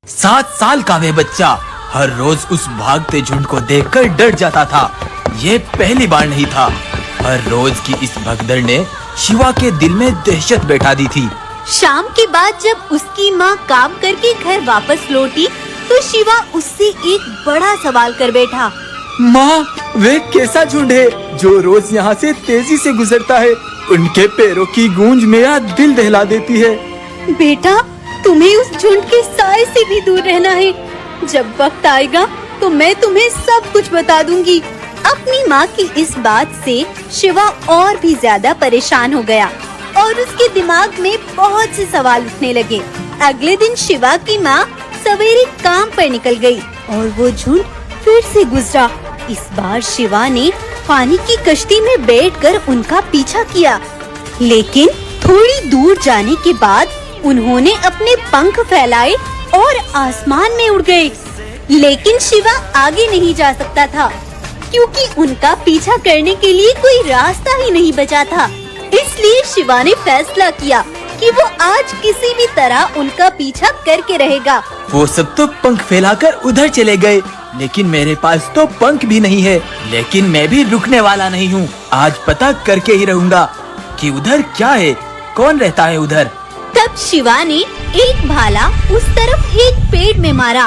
7 साल का वह बच्चा हर रोज उस भागते झुंड को देखकर डर जाता था। ये पहली बार नहीं था। हर रोज की इस भगदड़ ने शिवा के दिल में दहशत बैठा दी थी। शाम के बाद जब उसकी माँ काम करके घर वापस लौटी तो शिवा उससे एक बड़ा सवाल कर बैठा। माँ, वे कैसा झुंड है जो रोज यहाँ से तेजी से गुजरता है? उनके पैरों की गूंज मेरा दिल दहला देती है। बेटा, तुम्हें उस झुंड के साए से भी दूर रहना है। जब वक्त आएगा तो मैं तुम्हें सब कुछ बता दूंगी। अपनी माँ की इस बात से शिवा और भी ज्यादा परेशान हो गया और उसके दिमाग में बहुत से सवाल उठने लगे। अगले दिन शिवा की माँ सवेरे काम पर निकल गई और वो झुंड फिर से गुजरा। इस बार शिवा ने पानी की कश्ती में बैठकर उनका पीछा किया, लेकिन थोड़ी दूर जाने के बाद उन्होंने अपने पंख फैलाए और आसमान में उड़ गए। लेकिन शिवा आगे नहीं जा सकता था क्योंकि उनका पीछा करने के लिए कोई रास्ता ही नहीं बचा था। इसलिए शिवा ने फैसला किया कि वो आज किसी भी तरह उनका पीछा करके रहेगा। वो सब तो पंख फैलाकर उधर चले गए, लेकिन मेरे पास तो पंख भी नहीं है। लेकिन मैं भी रुकने वाला नहीं हूँ। आज पता करके ही रहूँगा कि उधर क्या है, कौन रहता है उधर। तब शिवा ने एक भाला उस तरफ एक पेड़ में मारा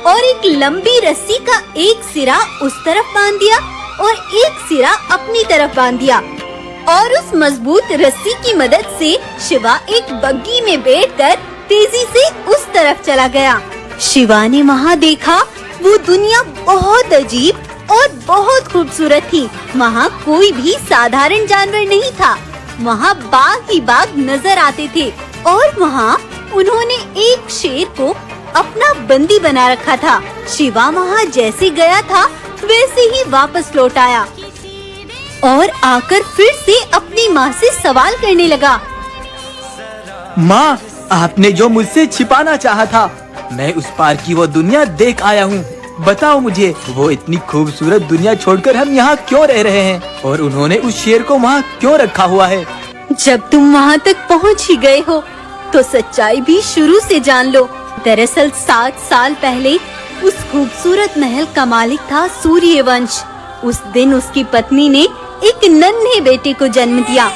और एक लंबी रस्सी का एक सिरा उस तरफ बांध दिया और एक सिरा अपनी तरफ बांध दिया और उस मजबूत रस्सी की मदद से शिवा एक बग्गी में बैठकर तेजी से उस तरफ चला गया। शिवा ने वहाँ देखा वो दुनिया बहुत अजीब और बहुत खूबसूरत थी। वहाँ कोई भी साधारण जानवर नहीं था। वहाँ बाघ ही बाघ नजर आते थे और वहाँ उन्होंने एक शेर को अपना बंदी बना रखा था। शिवा वहाँ जैसे गया था वैसे ही वापस लौट आया और आकर फिर से अपनी माँ से सवाल करने लगा। माँ, आपने जो मुझसे छिपाना चाहा था, मैं उस पार की वो दुनिया देख आया हूँ। बताओ मुझे, वो इतनी खूबसूरत दुनिया छोड़कर हम यहाँ क्यों रह रहे हैं और उन्होंने उस शेर को वहाँ क्यों रखा हुआ है? जब तुम वहाँ तक पहुँच ही गए हो तो सच्चाई भी शुरू से जान लो। दरअसल 7 साल पहले उस खूबसूरत महल का मालिक था सूर्यवंश। उस दिन उसकी पत्नी ने एक नन्हे बेटे को जन्म दिया,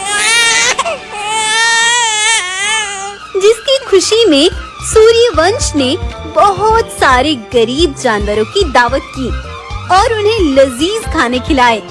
जिसकी खुशी में सूर्यवंश ने बहुत सारे गरीब जानवरों की दावत की और उन्हें लजीज खाने खिलाए।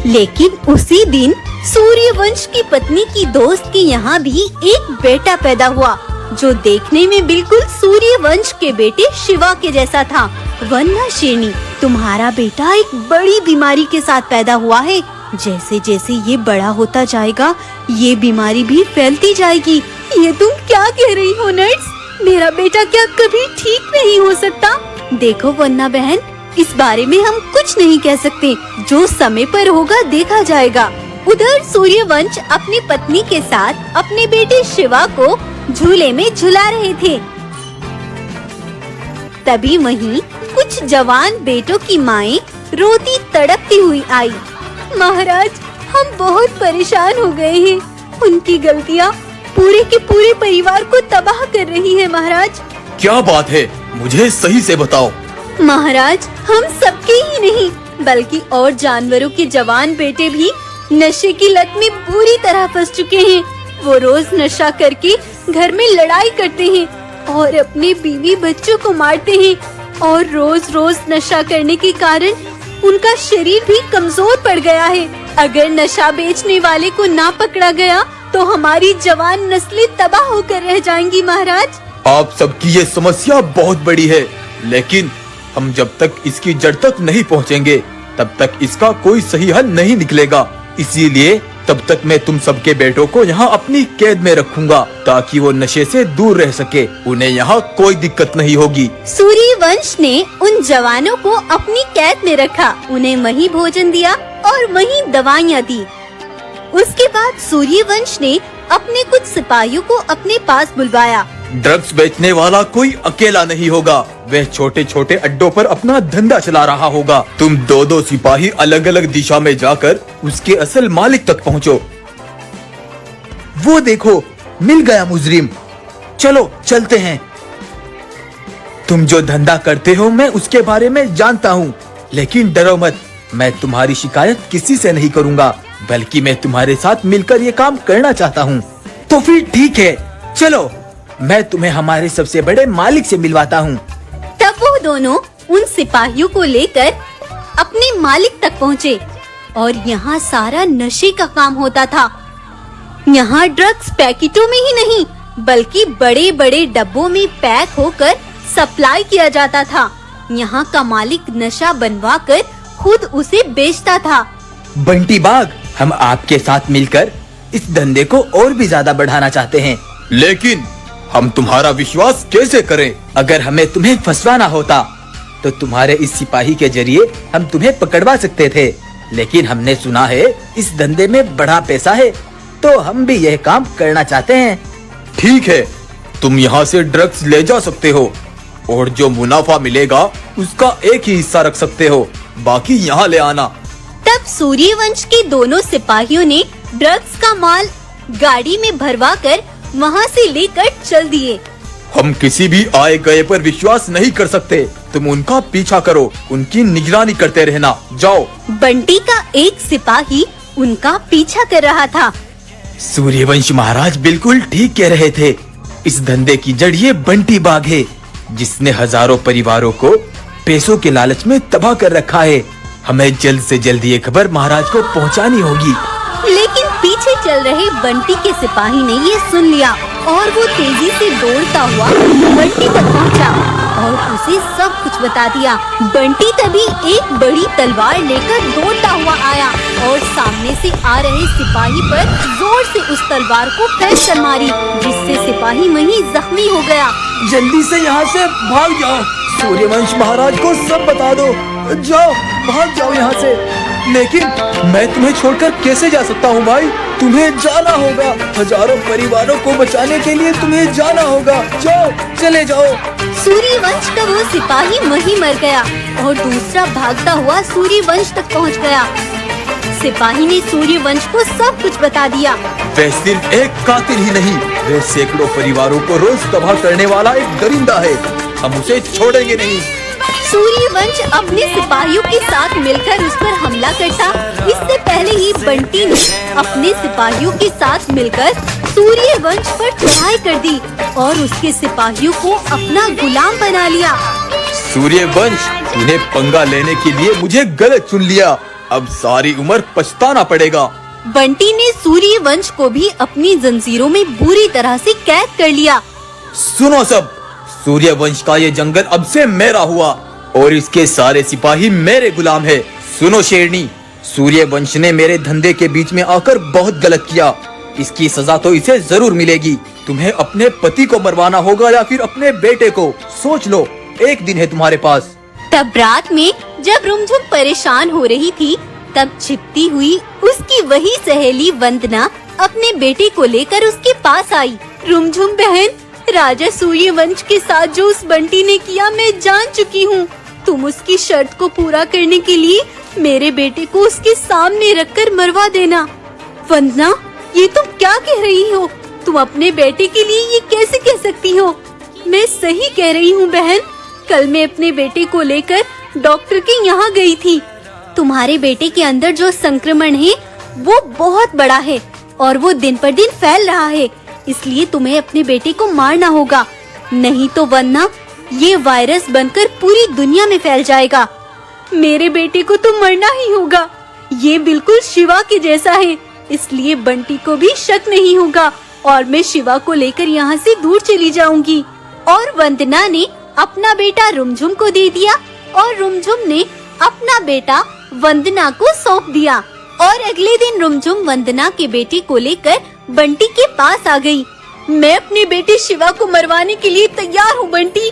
लेकिन उसी दिन सूर्यवंश की पत्नी की दोस्त के यहाँ भी एक बेटा पैदा हुआ जो देखने में बिल्कुल सूर्यवंश के बेटे शिवा के जैसा था। वन्ना शेरनी, तुम्हारा बेटा एक बड़ी बीमारी के साथ पैदा हुआ है। जैसे जैसे ये बड़ा होता जाएगा ये बीमारी भी फैलती जाएगी। ये तुम क्या कह रही हो नर्स? मेरा बेटा क्या कभी ठीक नहीं हो सकता? देखो वन्ना बहन, इस बारे में हम कुछ नहीं कह सकते। जो समय पर होगा देखा जाएगा। उधर सूर्यवंश अपनी पत्नी के साथ अपने बेटे शिवा को झूले में झुला रहे थे। तभी वहीं कुछ जवान बेटों की माएं रोती तड़पती हुई आई। महाराज, हम बहुत परेशान हो गए हैं। उनकी गलतियाँ पूरे के पूरे परिवार को तबाह कर रही है महाराज। क्या बात है, मुझे सही से बताओ। महाराज, हम सबके ही नहीं बल्कि और जानवरों के जवान बेटे भी नशे की लत में बुरी तरह फंस चुके हैं। वो रोज नशा करके घर में लड़ाई करते हैं और अपने बीवी बच्चों को मारते हैं और रोज रोज नशा करने के कारण उनका शरीर भी कमजोर पड़ गया है। अगर नशा बेचने वाले को ना पकड़ा गया तो हमारी जवान नस्लें तबाह होकर रह जाएंगी महाराज। आप सबकी ये समस्या बहुत बड़ी है, लेकिन हम जब तक इसकी जड़ तक नहीं पहुँचेंगे तब तक इसका कोई सही हल नहीं निकलेगा। इसीलिए तब तक मैं तुम सबके बेटों को यहाँ अपनी कैद में रखूंगा ताकि वो नशे से दूर रह सके। उन्हें यहाँ कोई दिक्कत नहीं होगी। सूर्यवंश ने उन जवानों को अपनी कैद में रखा, उन्हें वहीं भोजन दिया और वहीं दवाइयाँ दी। उसके बाद सूर्यवंश ने अपने कुछ सिपाहियों को अपने पास बुलवाया। ड्रग्स बेचने वाला कोई अकेला नहीं होगा। वह छोटे छोटे अड्डों पर अपना धंधा चला रहा होगा। तुम 2-2 सिपाही अलग अलग दिशा में जाकर उसके असल मालिक तक पहुँचो। वो देखो, मिल गया मुजरिम। चलो चलते हैं। तुम जो धंधा करते हो मैं उसके बारे में जानता हूँ, लेकिन डरो मत, मैं तुम्हारी शिकायत किसी से नहीं करूँगा, बल्कि मैं तुम्हारे साथ मिलकर ये काम करना चाहता हूँ। तो फिर ठीक है, चलो मैं तुम्हें हमारे सबसे बड़े मालिक से मिलवाता हूँ। तब वो दोनों उन सिपाहियों को लेकर अपने मालिक तक पहुँचे और यहाँ सारा नशे का काम होता था। यहाँ ड्रग्स पैकेटों में ही नहीं बल्कि बड़े बड़े डब्बों में पैक होकर सप्लाई किया जाता था। यहाँ का मालिक नशा बनवा कर खुद उसे बेचता था। बंटी बाग, हम आपके साथ मिलकर इस धंधे को और भी ज्यादा बढ़ाना चाहते हैं, लेकिन हम तुम्हारा विश्वास कैसे करें? अगर हमें तुम्हें फंसवाना होता तो तुम्हारे इस सिपाही के जरिए हम तुम्हें पकड़वा सकते थे, लेकिन हमने सुना है इस धंधे में बड़ा पैसा है, तो हम भी यह काम करना चाहते हैं। ठीक है, तुम यहाँ से ड्रग्स ले जा सकते हो और जो मुनाफा मिलेगा उसका एक ही हिस्सा रख सकते हो, बाकी यहाँ ले आना। तब सूर्यवंश के दोनों सिपाहियों ने ड्रग्स का माल गाड़ी में भरवा कर वहाँ से लेकर चल दिए। हम किसी भी आए गए पर विश्वास नहीं कर सकते, तुम उनका पीछा करो, उनकी निगरानी करते रहना, जाओ। बंटी का एक सिपाही उनका पीछा कर रहा था। सूर्यवंश महाराज बिल्कुल ठीक कह रहे थे, इस धंधे की जड़ ये बंटी बाग है, जिसने हजारों परिवारों को पैसों के लालच में तबाह कर रखा है। हमें जल्द से जल्द ये खबर महाराज को पहुंचानी होगी। लेकिन पीछे चल रहे बंटी के सिपाही ने ये सुन लिया और वो तेजी से दौड़ता हुआ बंटी तक पहुंचा और उसे सब कुछ बता दिया। बंटी तभी एक बड़ी तलवार लेकर दौड़ता हुआ आया और सामने से आ रहे सिपाही पर जोर से उस तलवार को फेंक कर मारी, जिससे सिपाही वहीं जख्मी हो गया। जल्दी से यहाँ से भाग जाओ, सूर्यवंश महाराज को सब बता दो, जाओ भाग जाओ यहाँ से। लेकिन मैं तुम्हें छोड़कर कैसे जा सकता हूँ भाई, तुम्हें जाना होगा, हजारों परिवारों को बचाने के लिए तुम्हें जाना होगा, जाओ चले जाओ। सूर्यवंश का वो सिपाही वहीं मर गया और दूसरा भागता हुआ सूर्यवंश तक पहुँच गया। सिपाही ने सूर्यवंश को सब कुछ बता दिया। वह सिर्फ एक कातिल ही नहीं, वह सैकड़ों परिवारों को रोज तबाह करने वाला एक दरिंदा है, हम उसे छोड़ेंगे नहीं। सूर्यवंश अपने सिपाहियों के साथ मिलकर उस पर हमला करता। इससे पहले ही बंटी ने अपने सिपाहियों के साथ मिलकर सूर्यवंश पर चढ़ाई कर दी और उसके सिपाहियों को अपना गुलाम बना लिया। सूर्यवंश, तूने पंगा लेने के लिए मुझे गलत चुन लिया, अब सारी उम्र पछताना पड़ेगा। बंटी ने सूर्यवंश को भी अपनी जंजीरों में बुरी तरह से कैद कर लिया। सुनो सब, सूर्यवंश का ये जंगल अब से मेरा हुआ और इसके सारे सिपाही मेरे गुलाम है। सुनो शेरनी, सूर्यवंश ने मेरे धंधे के बीच में आकर बहुत गलत किया, इसकी सजा तो इसे जरूर मिलेगी। तुम्हें अपने पति को मरवाना होगा या फिर अपने बेटे को, सोच लो, एक दिन है तुम्हारे पास। तब रात में जब रुमझुम परेशान हो रही थी, तब छिपती हुई उसकी वही सहेली वंदना अपने बेटे को लेकर उसके पास आई। रुमझुम बहन, राजा सूर्यवंश के साथ जो उस बंटी ने किया मैं जान चुकी हूँ। तुम उसकी शर्त को पूरा करने के लिए मेरे बेटे को उसके सामने रखकर मरवा देना। वंदना, ये तुम क्या कह रही हो? तुम अपने बेटे के लिए ये कैसे कह सकती हो? मैं सही कह रही हूँ बहन, कल मैं अपने बेटे को लेकर डॉक्टर के यहाँ गई थी। तुम्हारे बेटे के अंदर जो संक्रमण है वो बहुत बड़ा है और वो दिन पर दिन फैल रहा है, इसलिए तुम्हें अपने बेटे को मारना होगा, नहीं तो वरना ये वायरस बनकर पूरी दुनिया में फैल जाएगा। मेरे बेटे को तो मरना ही होगा, ये बिल्कुल शिवा के जैसा है, इसलिए बंटी को भी शक नहीं होगा और मैं शिवा को लेकर यहाँ से दूर चली जाऊंगी। और वंदना ने अपना बेटा रुमझुम को दे दिया और रुमझुम ने अपना बेटा वंदना को सौंप दिया। और अगले दिन रुमझुम वंदना के बेटे को लेकर बंटी के पास आ गई। मैं अपने बेटे शिवा को मरवाने के लिए तैयार हूँ बंटी।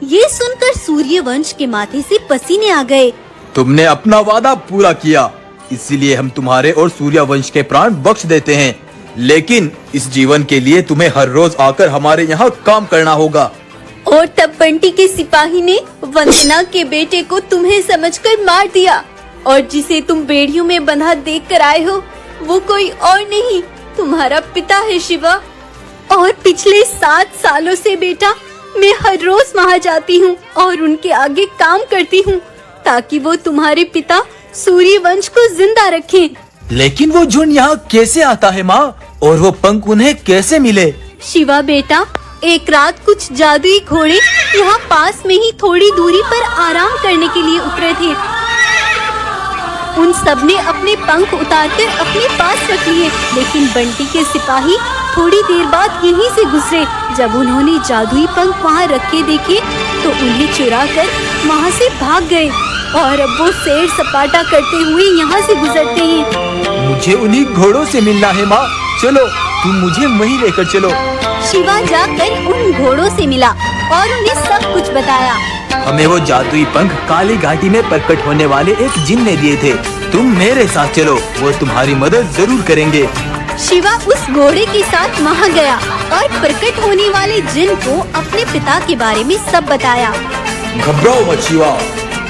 ये सुनकर सूर्यवंश के माथे से पसीने आ गए। तुमने अपना वादा पूरा किया, इसीलिए हम तुम्हारे और सूर्यवंश के प्राण बख्श देते हैं, लेकिन इस जीवन के लिए तुम्हें हर रोज आकर हमारे यहाँ काम करना होगा। और तब बंटी के सिपाही ने वंदना के बेटे को तुम्हें समझकर मार दिया और जिसे तुम बेड़ियों में बंधा देख कर आए हो वो कोई और नहीं, तुम्हारा पिता है शिवा। और पिछले 7 सालों से बेटा मैं हर रोज वहाँ जाती हूँ और उनके आगे काम करती हूँ ताकि वो तुम्हारे पिता सूर्यवंश को जिंदा रखें। लेकिन वो झुंड यहाँ कैसे आता है माँ, और वो पंख उन्हें कैसे मिले? शिवा बेटा, एक रात कुछ जादुई घोड़े यहाँ पास में ही थोड़ी दूरी पर आराम करने के लिए उतरे थे। उन सब ने अपने पंख उतारकर अपने पास रख लिए, लेकिन बंटी के सिपाही थोड़ी देर बाद यहीं से गुजरे। जब उन्होंने जादुई पंख वहाँ रखे देखे तो उन्हें चुरा कर वहाँ से भाग गए और अब वो सैर सपाटा करते हुए यहाँ से गुजरते हैं। मुझे उन्हीं घोड़ों से मिलना है माँ, चलो तुम मुझे वहीं लेकर चलो। शिवा जाकर उन घोड़ों से मिला और उन्हें सब कुछ बताया। हमें वो जादुई पंख काली घाटी में प्रकट होने वाले एक जिन ने दिए थे। तुम मेरे साथ चलो, वो तुम्हारी मदद जरूर करेंगे। शिवा उस घोड़े के साथ वहाँ गया और प्रकट होने वाले जिन को अपने पिता के बारे में सब बताया। घबराओ मत शिवा,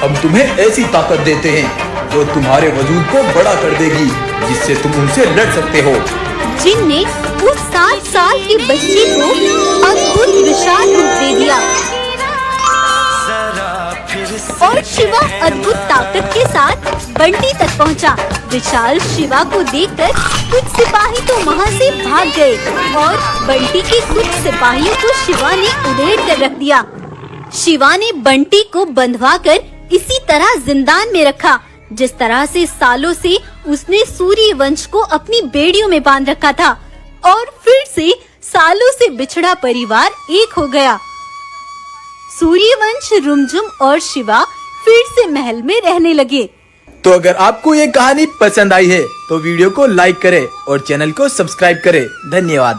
हम तुम्हें ऐसी ताकत देते हैं जो तुम्हारे वजूद को बड़ा कर देगी, जिससे तुम उनसे लड़ सकते हो। जिन ने उस 7 साल के बच्चे को अद्भुत विशाल रूप दे दिया और शिवा अद्भुत ताकत के साथ बंटी तक पहुंचा। विशाल शिवा को देखकर कुछ सिपाही तो वहां से भाग गए और बंटी के कुछ सिपाहियों को शिवा ने उधेड़ कर रख दिया। शिवा ने बंटी को बंधवाकर इसी तरह जिंदान में रखा जिस तरह से सालों से उसने सूर्यवंश को अपनी बेड़ियों में बांध रखा था, और फिर से सालों से बिछड़ा परिवार एक हो गया। सूर्यवंश, रुमझुम और शिवा फिर से महल में रहने लगे। तो अगर आपको ये कहानी पसंद आई है तो वीडियो को लाइक करें और चैनल को सब्सक्राइब करें। धन्यवाद।